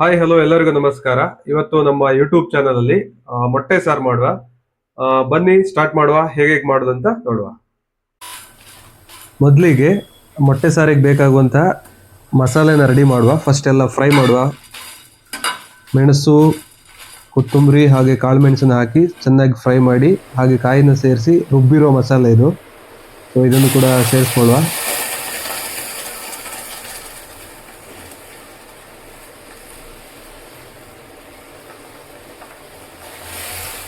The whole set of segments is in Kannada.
ಹಾಯ್ ಹಲೋ ಎಲ್ಲರಿಗೂ ನಮಸ್ಕಾರ. ಇವತ್ತು ನಮ್ಮ ಯೂಟ್ಯೂಬ್ ಚಾನಲ್ ಅಲ್ಲಿ ಮೊಟ್ಟೆ ಸಾರು ಮಾಡುವ. ಬನ್ನಿ ಸ್ಟಾರ್ಟ್ ಮಾಡುವ, ಹೇಗೆ ಮಾಡೋದಂತ ನೋಡುವ. ಮೊದಲಿಗೆ ಮೊಟ್ಟೆ ಸಾರಿಗೆ ಬೇಕಾಗುವಂಥ ಮಸಾಲೆನ ರೆಡಿ ಮಾಡುವ. ಫಸ್ಟ್ ಎಲ್ಲ ಫ್ರೈ ಮಾಡುವ. ಮೆಣಸು, ಕೊತ್ತಂಬರಿ ಹಾಗೆ ಕಾಳು ಮೆಣಸನ್ನು ಹಾಕಿ ಚೆನ್ನಾಗಿ ಫ್ರೈ ಮಾಡಿ, ಹಾಗೆ ಕಾಯಿನ ಸೇರಿಸಿ ರುಬ್ಬಿರೋ ಮಸಾಲೆ ಇದು. ಸೊ ಇದನ್ನು ಕೂಡ ಸೇರಿಸ್ಕೊಳ್ಳುವ.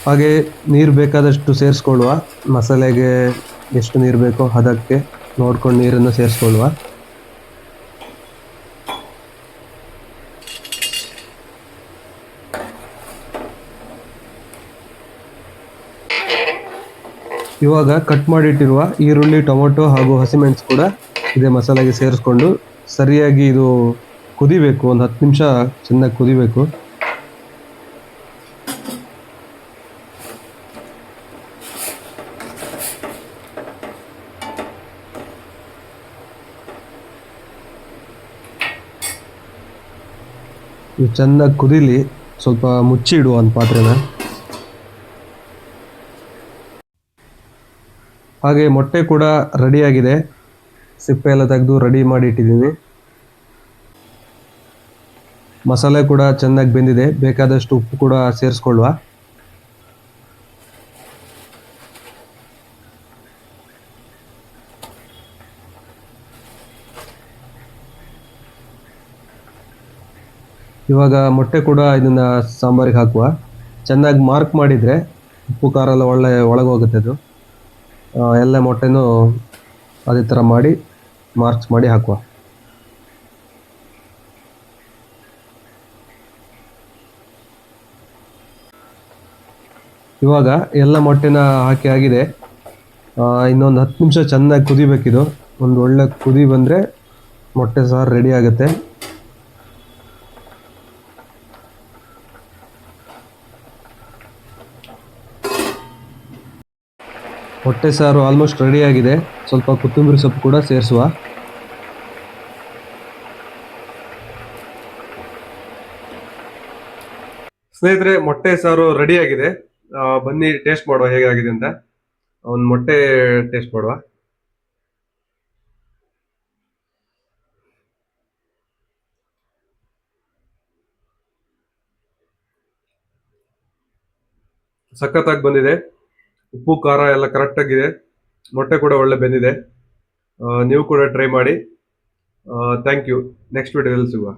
ಹಾಗೆ ನೀರು ಬೇಕಾದಷ್ಟು ಸೇರಿಸ್ಕೊಳ್ಳುವ. ಮಸಾಲೆಗೆ ಎಷ್ಟು ನೀರು ಬೇಕೋ ಅದಕ್ಕೆ ನೋಡ್ಕೊಂಡು ನೀರನ್ನು ಸೇರಿಸ್ಕೊಳ್ಳುವ. ಇವಾಗ ಕಟ್ ಮಾಡಿಟ್ಟಿರುವ ಈರುಳ್ಳಿ, ಟೊಮೊಟೊ ಹಾಗೂ ಹಸಿಮೆಣಸು ಕೂಡ ಇದೇ ಮಸಾಲೆಗೆ ಸೇರಿಸ್ಕೊಂಡು ಸರಿಯಾಗಿ ಇದು ಕುದಿಬೇಕು. ಒಂದು 10 ನಿಮಿಷ ಚೆನ್ನಾಗಿ ಕುದಿಬೇಕು. ಇದು ಚೆನ್ನಾಗಿ ಕುದೀಲಿ. ಸ್ವಲ್ಪ ಮುಚ್ಚಿ ಇಡುವ ಒಂದು ಪಾತ್ರೆನ. ಹಾಗೆ ಮೊಟ್ಟೆ ಕೂಡ ರೆಡಿಯಾಗಿದೆ. ಸಿಪ್ಪೆ ಎಲ್ಲ ತೆಗೆದು ರೆಡಿ ಮಾಡಿ ಇಟ್ಟಿದ್ದೀನಿ. ಮಸಾಲೆ ಕೂಡ ಚೆನ್ನಾಗಿ ಬೆಂದಿದೆ. ಬೇಕಾದಷ್ಟು ಉಪ್ಪು ಕೂಡ ಸೇರಿಸ್ಕೊಳ್ಳುವ. ಇವಾಗ ಮೊಟ್ಟೆ ಕೂಡ ಇದನ್ನು ಸಾಂಬಾರಿಗೆ ಹಾಕುವ. ಚೆನ್ನಾಗಿ ಮಾರ್ಕ್ ಮಾಡಿದರೆ ಉಪ್ಪು ಖಾರ ಎಲ್ಲ ಒಳಗೆ ಹೋಗುತ್ತೆ. ಅದು ಎಲ್ಲ ಮೊಟ್ಟೆನೂ ಅದೇ ಥರ ಮಾಡಿ ಮಾರ್ಕ್ಸ್ ಮಾಡಿ ಹಾಕುವ. ಇವಾಗ ಎಲ್ಲ ಮೊಟ್ಟೆನ ಹಾಕಿ ಆಗಿದೆ. ಇನ್ನೊಂದು 10 ನಿಮಿಷ ಚೆನ್ನಾಗಿ ಕುದಿಬೇಕಿದು. ಒಂದು ಒಳ್ಳೆ ಕುದಿ ಬಂದರೆ ಮೊಟ್ಟೆ ಸಾರು ರೆಡಿ ಆಗುತ್ತೆ. ಮೊಟ್ಟೆ ಸಾರು ಆಲ್ಮೋಸ್ಟ್ ರೆಡಿಯಾಗಿದೆ. ಸ್ವಲ್ಪ ಕೊತ್ತಂಬರಿ ಸೊಪ್ಪು ಕೂಡ ಸೇರಿಸುವ. ಸ್ನೇಹಿತರೆ, ಮೊಟ್ಟೆ ಸಾರು ರೆಡಿಯಾಗಿದೆ. ಬನ್ನಿ ಟೇಸ್ಟ್ ಮಾಡುವ ಹೇಗಾಗಿದೆ ಅಂತ. ಒಂದು ಮೊಟ್ಟೆ ಟೇಸ್ಟ್ ಮಾಡುವ. ಸಖತ್ತಾಗಿ ಬಂದಿದೆ. ಉಪ್ಪು ಖಾರ ಎಲ್ಲ ಕರೆಕ್ಟಾಗಿದೆ. ಮೊಟ್ಟೆ ಕೂಡ ಒಳ್ಳೆ ಬೆಂದಿದೆ. ನೀವು ಕೂಡ ಟ್ರೈ ಮಾಡಿ. Thank you. ನೆಕ್ಸ್ಟ್ ವಿಡಿಯೋದಲ್ಲಿ ಸಿಗುವ.